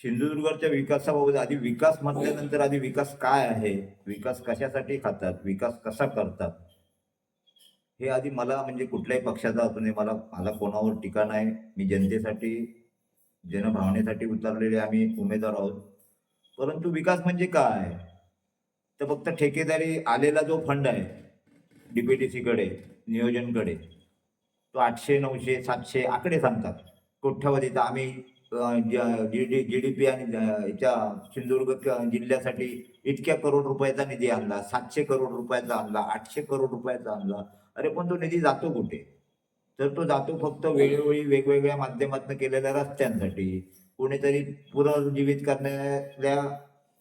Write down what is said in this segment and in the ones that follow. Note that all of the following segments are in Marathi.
सिंधुदुर्गच्या विकासाबाबत आधी विकास म्हटल्यानंतर आधी विकास काय आहे, विकास कशासाठी खातात, विकास कसा करतात, हे आधी मला म्हणजे कुठल्याही पक्षाचा असू नये, मला मला कोणावर टीका नाही. मी जनतेसाठी, जनभावनेसाठी उतरलेले आम्ही उमेदवार आहोत. परंतु विकास म्हणजे काय? तर फक्त ठेकेदारी आलेला जो फंड आहे डीपीटीसीकडे, नियोजनकडे, तो 800, 900, 700 आकडे सांगतात. कोट्यावधी. तर आम्ही जीडीपी आणि याच्या सिंधुदुर्ग जिल्ह्यासाठी इतक्या करोड रुपयाचा निधी आणला, 700 करोड रुपयाचा आणला, 800 करोड रुपयाचा आणला. अरे पण तो निधी जातो कुठे? तर तो जातो फक्त वेळोवेळी वेगवेगळ्या माध्यमातून केलेल्या रस्त्यांसाठी, कोणीतरी पुनर्जीवित करणाऱ्या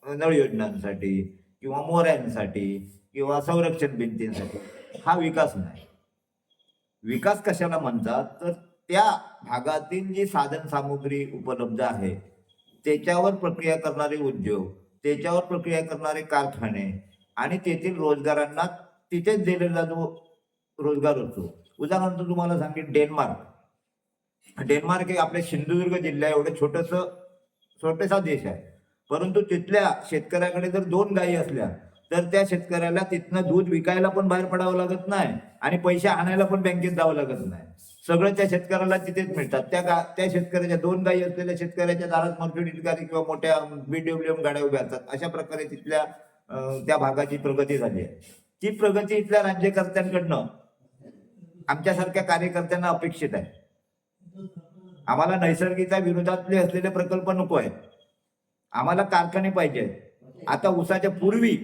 नळ योजनांसाठी किंवा मोऱ्यांसाठी किंवा संरक्षण भिंतींसाठी. हा विकास नाही. विकास कशाला म्हणतात? तर त्या भागातील जी साधन सामुग्री उपलब्ध आहे त्याच्यावर प्रक्रिया करणारे उद्योग, त्याच्यावर प्रक्रिया करणारे कारखाने आणि तेथील रोजगारांना तिथेच दिलेला जो रोजगार असतो. उदाहरणार्थ तुम्हाला सांगेन, डेन्मार्क हे आपल्या सिंधुदुर्ग जिल्ह्या एवढं छोटासा देश आहे. परंतु तिथल्या शेतकऱ्याकडे जर 2 गायी असल्या तर त्या शेतकऱ्याला तिथनं दूध विकायला पण बाहेर पडावं लागत नाही आणि पैसे आणायला पण बँकेत जावं लागत नाही. सगळं त्या शेतकऱ्याला तिथेच मिळतात. त्या शेतकऱ्याच्या 2 गायी असलेल्या शेतकऱ्याच्या दारात मर्क्युरी गाडी किंवा मोठ्या BWM गाड्या उभ्या असतात. अशा प्रकारे तिथल्या त्या भागाची प्रगती झाली आहे. ती प्रगती इथल्या राज्यकर्त्यांकडनं आमच्यासारख्या कार्यकर्त्यांना अपेक्षित आहे. आम्हाला नैसर्गिकच्या विरोधातले असलेले प्रकल्प नको आहेत. आम्हाला कारखाने पाहिजे. आता उसाच्या पूर्वी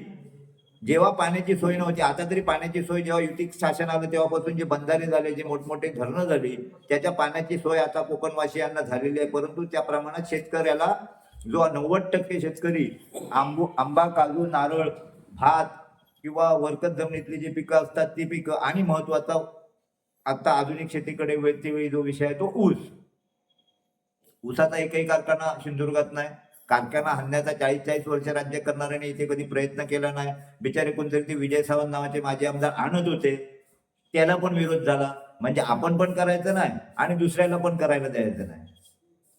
जेव्हा पाण्याची सोय नव्हती, आता तरी पाण्याची सोय जेव्हा युती शासन आलं तेव्हापासून जे बंधारे झाले, जे मोठमोठे धरणं झाली, त्याच्या पाण्याची सोय आता कोकणवासियांना झालेली आहे. परंतु त्या प्रमाणात शेतकऱ्याला, जो 90% शेतकरी आंबा, काजू, नारळ, भात किंवा वरकत जमिनीतली जी पिकं असतात ती पिकं, आणि महत्वाचा आता आधुनिक शेतीकडे वळते जो विषय आहे तो ऊस. ऊसाचा एकही कारखाना सिंधुदुर्गात नाही. कारखाना आणण्याचा 40-40 वर्ष राज्य करणाऱ्याने इथे कधी प्रयत्न केला नाही. बिचारे कोणतरी ते विजय सावंत नावाचे माजी आमदार आणत होते, त्याला पण विरोध झाला. म्हणजे आपण पण करायचं नाही आणि दुसऱ्याला पण करायला द्यायचं नाही.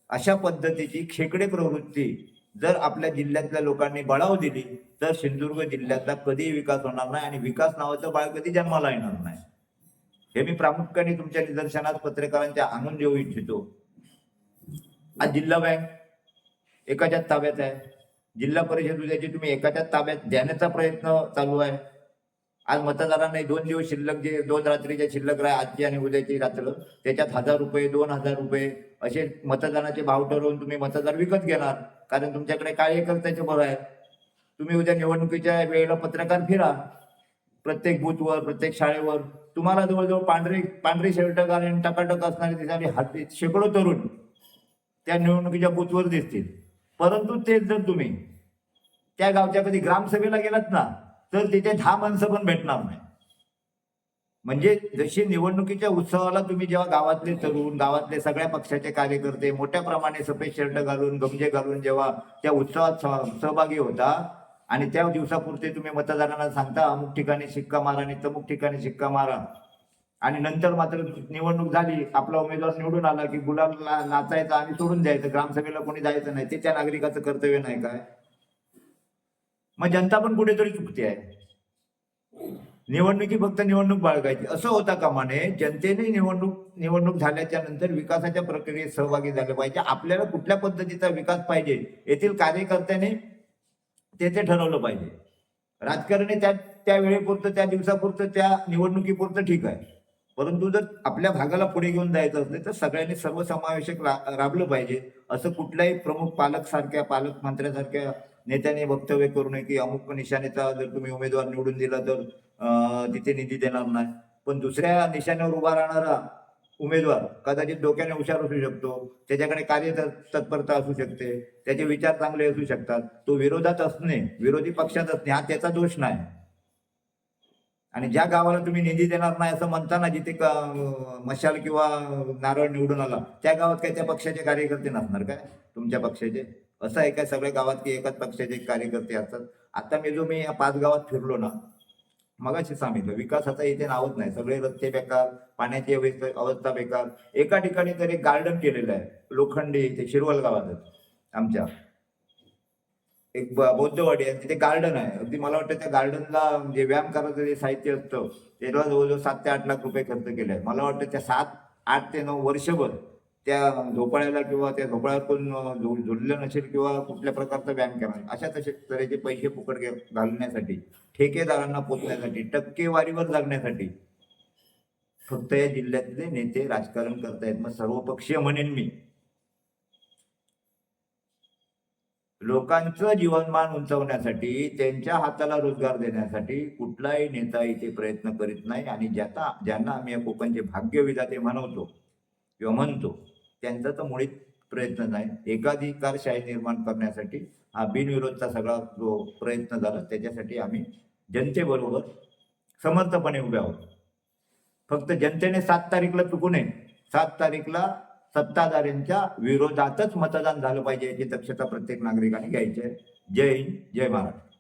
अशा पद्धतीची खेकडे प्रवृत्ती जर आपल्या जिल्ह्यातल्या लोकांनी बळाव दिली तर सिंधुदुर्ग जिल्ह्याचा कधीही विकास होणार नाही आणि विकास नावाचं बाळ कधी जन्माला येणार नाही. हे मी प्रामुख्याने तुमच्या निदर्शनास पत्रकारांच्या आणून देऊ इच्छितो. आज जिल्हा बँक एकाच्याच ताब्यात आहे. जिल्हा परिषद उद्याची तुम्ही एकाच्याच ताब्यात देण्याचा प्रयत्न चालू आहे. आज मतदारांना 2 दिवस शिल्लक, जे 2 रात्रीच्या शिल्लक राह, आजची आणि उद्याची रात्र, त्याच्यात 1000 रुपये, 2000 रुपये असे मतदानाचे भाव ठरवून तुम्ही मतदार विकत घेणार. कारण तुमच्याकडे कार्यकर्त्याचे बळ आहे. तुम्ही उद्या निवडणुकीच्या वेळेला पत्रकार फिरा, प्रत्येक बूथवर, प्रत्येक शाळेवर तुम्हाला जवळजवळ पांढरी शर्ट घालून टकाटक असणारे दिसणारे शेकडो तरुण त्या निवडणुकीच्या बूथवर दिसतील. परंतु तेच जर तुम्ही त्या गावच्या कधी ग्रामसभेला गेलात ना, तर तिथे 10 माणसं पण भेटणार नाही. म्हणजे जशी निवडणुकीच्या उत्सवाला तुम्ही जेव्हा गावातले तरुण, गावातले सगळ्या पक्षाचे कार्यकर्ते मोठ्या प्रमाणे सफेद शर्ट घालून, गमजे घालून जेव्हा त्या उत्सवात सहभागी होता आणि त्या दिवसापुरते तुम्ही मतदारांना सांगता अमुक ठिकाणी शिक्का मारा आणि तमुक ठिकाणी शिक्का मारा, आणि नंतर मात्र निवडणूक झाली, आपला उमेदवार निवडून आला की गुलाल नाचायचा आणि सोडून द्यायचं, ग्रामसभेला कोणी जायचं नाही, ते त्या नागरिकाचं कर्तव्य नाही काय? मग जनता पण कुठेतरी चुकते आहे. निवडणुकी फक्त निवडणूक बाळगायची असं होता कामा नये. जनतेने निवडणूक झाल्याच्या नंतर विकासाच्या प्रक्रियेत सहभागी झाले पाहिजे. आपल्याला कुठल्या पद्धतीचा विकास पाहिजे येथील कार्यकर्त्याने ते ठरवलं पाहिजे. राजकारणी त्या वेळेपुरतं, त्या दिवसापुरतं, त्या निवडणुकीपुरतं ठीक आहे. परंतु जर आपल्या भागाला पुढे घेऊन जायचं असले तर सगळ्यांनी सर्वसमावेशक राबलं पाहिजे. असं कुठल्याही प्रमुख पालकमंत्र्यासारख्या नेत्याने वक्तव्य करू नये की अमुक निशाणेचा जर तुम्ही उमेदवार निवडून दिला तर तिथे निधी देणार नाही. पण दुसऱ्या निशाण्यावर उभा राहणारा उमेदवार कदाचित डोक्याने हुशार असू शकतो, त्याच्याकडे कार्यतत्परता असू शकते, त्याचे विचार चांगले असू शकतात. तो विरोधात असणे, विरोधी पक्षात असणे हा त्याचा दोष नाही. आणि ज्या गावाला तुम्ही निधी देणार नाही असं म्हणताना जिथे मशाल किंवा नारळ निवडून आला त्या गावात काय त्या पक्षाचे कार्यकर्ते नसणार काय तुमच्या पक्षाचे? असं आहे काय सगळ्या गावात की एकाच पक्षाचे कार्यकर्ते असतात? आता मी या 5 गावात फिरलो ना, मगाशी सांगितलं विकासाचा इथे नावच नाही. सगळे रस्ते बेकार, पाण्याची अवस्था बेकार. एका ठिकाणी तर एक गार्डन केलेलं आहे लोखंडी, ते शिरवल गावातच आमच्या, एक बौद्धवाडी आहे, तिथे गार्डन आहे. अगदी मला वाटतं त्या गार्डनला म्हणजे व्यायाम करायचं जे साहित्य असतं त्याला जवळजवळ 7 ते 8 लाख रुपये खर्च केले आहे. मला वाटतं त्या 8 ते 9 वर्षभर त्या झोपाळ्याला किंवा त्या झोपाळ्यावर कोण झुललं नसेल किंवा कुठल्या प्रकारचा व्यायाम केला नाही. अशा तसे तऱ्हेचे पैसे फुकट घालण्यासाठी, ठेकेदारांना पोचण्यासाठी, टक्केवारीवर जगण्यासाठी फक्त या जिल्ह्यातले नेते राजकारण करतायत. मग सर्वपक्षीय म्हणेन मी, लोकांचं जीवनमान उंचावण्यासाठी, त्यांच्या हाताला रोजगार देण्यासाठी कुठलाही नेता इथे प्रयत्न करीत नाही. आणि ज्यांना आम्ही या कोकणचे भाग्यविधाते म्हणवतो किंवा म्हणतो, त्यांचा तर मुळीच प्रयत्न नाही. एकाधिकारशाही निर्माण करण्यासाठी हा बिनविरोधचा सगळा जो प्रयत्न झाला त्याच्यासाठी आम्ही जनतेबरोबर समर्थपणे उभे आहोत. फक्त जनतेने 7 तारीखला चुकू नये. 7 तारीखला सत्ताधाऱ्यांच्या विरोधातच मतदान झालं पाहिजे याची दक्षता प्रत्येक नागरिकाने घ्यायची आहे. जय हिंद, जय महाराष्ट्र.